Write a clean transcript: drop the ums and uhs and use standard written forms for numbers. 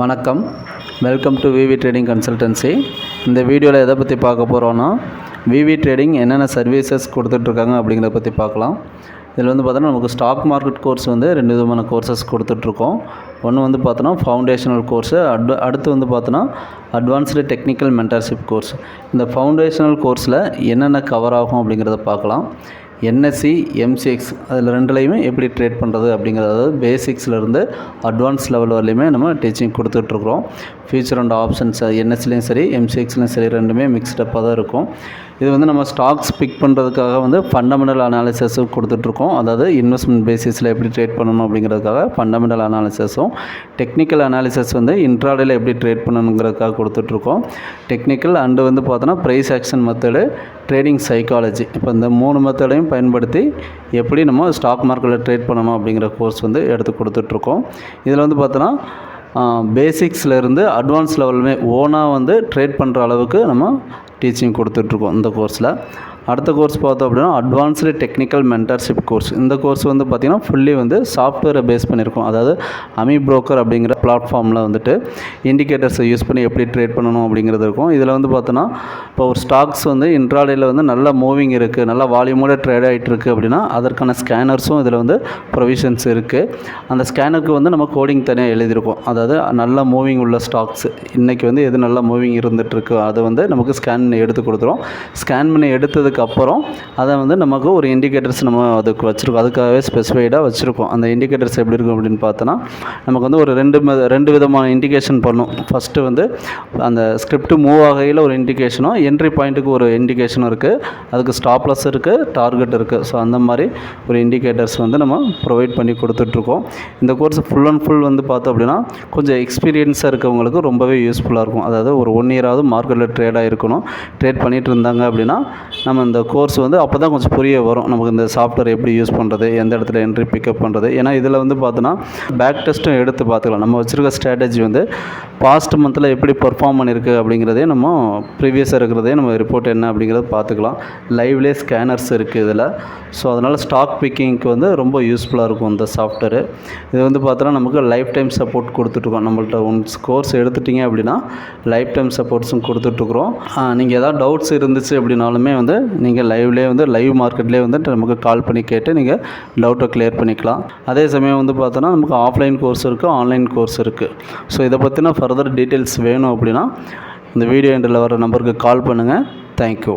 வணக்கம், welcome to VV trading consultancy. இந்த வீடியோவில் எதை பற்றி பார்க்க போகிறோன்னா, விவி ட்ரேடிங் என்னென்ன சர்வீசஸ் கொடுத்துட்ருக்காங்க அப்படிங்கிறத பற்றி பார்க்கலாம். இதில் பார்த்தோன்னா நமக்கு ஸ்டாக் மார்க்கெட் கோர்ஸ் ரெண்டு விதமான கோர்சஸ் கொடுத்துட்ருக்கோம். ஒன்று பார்த்தோன்னா ஃபவுண்டேஷனல் கோர்ஸு, அடுத்து பார்த்தோன்னா அட்வான்ஸ்டு டெக்னிக்கல் மென்டர்ஷிப் கோர்ஸ். இந்த ஃபவுண்டேஷனல் கோர்ஸில் என்னென்ன கவர் ஆகும் அப்படிங்கிறத பார்க்கலாம். என்எஸ்சி, எம்சிஎக்ஸ் அதில் ரெண்டுலேயுமே எப்படி ட்ரேட் பண்ணுறது அப்படிங்கிறது, அதாவது பேசிக்ஸ்லேருந்து அட்வான்ஸ் லெவல் வரலையுமே நம்ம டீச்சிங் கொடுத்துட்ருக்குறோம். ஃபியூச்சர் அண்ட் ஆப்ஷன்ஸ் என்எஸ்சிலையும் சரி, எம்சிஎக்ஸ்லையும் சரி, ரெண்டுமே மிக்ஸ்டப்பாக தான் இருக்கும். இது நம்ம ஸ்டாக்ஸ் பிக் பண்ணுறதுக்காக ஃபண்டமெண்டல் அனாலிசிஸும் கொடுத்துட்ருக்கோம். அதாவது இன்வெஸ்ட்மெண்ட் பேசிஸில் எப்படி ட்ரேட் பண்ணணும் அப்படிங்கிறதுக்காக ஃபண்டமெண்டல் அனாலிசிஸும், டெக்னிக்கல் அனாலிசிஸ் இன்ட்ராடேயில் எப்படி ட்ரேட் பண்ணணுங்கிறதுக்காக கொடுத்துட்ருக்கோம். டெக்னிக்கல் அண்டு பார்த்தோன்னா price action method, trading psychology, இப்போ இந்த 3 மெத்தடையும் பயன்படுத்தி எப்படி நம்ம ஸ்டாக் மார்க்கெட்டில் ட்ரேட் பண்ணணும் அப்படிங்கிற கோர்ஸ் எடுத்து கொடுத்துட்ருக்கோம். இதில் பார்த்தோன்னா பேசிக்ஸ்லேருந்து அட்வான்ஸ் லெவலுமே ஓனாக ட்ரேட் பண்ணுற அளவுக்கு நம்ம டீச்சிங் கொடுத்துட்ருக்கோம் இந்த கோர்ஸில். அடுத்த கோர்ஸ் பார்த்தோம் அப்படின்னா அட்வான்ஸ்டு டெக்னிக்கல் மென்டர்ஷிப் கோர்ஸ். இந்த கோர்ஸ் பார்த்திங்கன்னா ஃபுல்லி சாஃப்ட்வேரை பேஸ் பண்ணியிருக்கோம். அதாவது அமி புரோக்கர் அப்படிங்கிற பிளாட்ஃபார்மில் இண்டிகேட்டர்ஸை யூஸ் பண்ணி எப்படி ட்ரேட் பண்ணணும் அப்படிங்கிறது இருக்கும். இதில் பார்த்தோன்னா இப்போ ஒரு ஸ்டாக்ஸ் இன்ட்ராடேயில் நல்ல மூவிங் இருக்குது, நல்ல வால்யூமோட ட்ரேட் ஆகிட்டு இருக்குது அப்படின்னா அதற்கான ஸ்கேனர்ஸும் இதில் ப்ரொவிஷன்ஸ் இருக்குது. அந்த ஸ்கேனருக்கு நம்ம கோடிங் தனியாக எழுதியிருக்கோம். அதாவது நல்ல மூவிங் உள்ள ஸ்டாக்ஸ் இன்றைக்கி எது நல்ல மூவிங் இருந்துகிட்ருக்கு அதை நமக்கு ஸ்கேன் எடுத்து கொடுத்துரும். ஸ்கேன் பண்ணி எடுத்ததுக்கு அப்புறம் அதை நமக்கு ஒரு இண்டிகேட்டர்ஸ் நம்ம அதுக்கு வச்சுருக்கோம். அதுக்காகவே ஸ்பெசிஃபைடாக வச்சுருக்கோம். அந்த இண்டிகேட்டர்ஸ் எப்படி இருக்கும் அப்படின்னு பார்த்தோன்னா, நமக்கு ஒரு ரெண்டு விதமான இண்டிகேஷன் பண்ணும். ஃபஸ்ட்டு அந்த ஸ்கிரிப்ட் மூவ் ஆகையில் ஒரு இண்டிகேஷனும், என்ட்ரி பாயிண்ட்டுக்கு ஒரு இண்டிகேஷனும் இருக்குது. அதுக்கு ஸ்டாப்லஸ் இருக்குது, டார்கெட் இருக்குது. ஸோ அந்த மாதிரி ஒரு இண்டிகேட்டர்ஸ் நம்ம ப்ரொவைட் பண்ணி கொடுத்துட்ருக்கோம். இந்த கோர்ஸ் ஃபுல் அண்ட் ஃபுல் பார்த்தோம் அப்படின்னா கொஞ்சம் எக்ஸ்பீரியன்ஸாக இருக்கவங்களுக்கு ரொம்பவே யூஸ்ஃபுல்லாக இருக்கும். அதாவது ஒரு 1 இயராவது மார்க்கெட்டில் ட்ரேடாக இருக்கணும், ட்ரேட் பண்ணிகிட்டு இருந்தாங்க அப்படின்னா நம்ம இந்த கோர்ஸ் அப்போ தான் கொஞ்சம் புரிய வரும். நமக்கு இந்த சாஃப்ட்வேர் எப்படி யூஸ் பண்ணுறது, எந்த இடத்துல என்ட்ரி பிக்கப் பண்ணுறது. ஏன்னா இதில் பார்த்தோன்னா பேக் டெஸ்ட்டும் எடுத்து பார்த்துக்கலாம். நம்ம வச்சுருக்க ஸ்ட்ராட்டஜி பாஸ்ட் மந்தில் எப்படி பெர்ஃபார்ம் பண்ணியிருக்கு அப்படிங்கிறதே நம்ம ப்ரீவியஸாக இருக்கிறதே நம்ம ரிப்போர்ட் என்ன அப்படிங்கிறத பார்த்துக்கலாம். லைவ்லேயே ஸ்கேனர்ஸ் இருக்குது இதில். ஸோ அதனால் ஸ்டாக் பிக்கிங்க்கு ரொம்ப யூஸ்ஃபுல்லாக இருக்கும் இந்த சாஃப்ட்வேர். இது பார்த்தோன்னா நமக்கு லைஃப் டைம் சப்போர்ட் கொடுத்துட்ருக்கோம். நம்மள்ட்ட கோர்ஸ் எடுத்துட்டிங்க அப்படின்னா லைஃப் டைம் சப்போர்ட்ஸும் கொடுத்துட்ருக்குறோம். நீங்கள் எதாவது டவுட்ஸ் இருந்துச்சு அப்படின்னாலுமே நீங்கள் லைவ்லேயே லைவ் மார்க்கெட்லேயே நமக்கு கால் பண்ணி கேட்டு நீங்கள் டவுட்டை கிளியர் பண்ணிக்கலாம். அதே சமயம் பார்த்தோன்னா நமக்கு ஆஃப்லைன் கோர்ஸ் இருக்குது, ஆன்லைன் கோர்ஸ் இருக்குது. ஸோ இதை பற்றின ஃபர்தர் டீட்டெயில்ஸ் வேணும் அப்படின்னா இந்த வீடியோ எண்டில் வர நம்பருக்கு கால் பண்ணுங்கள். தேங்க்யூ.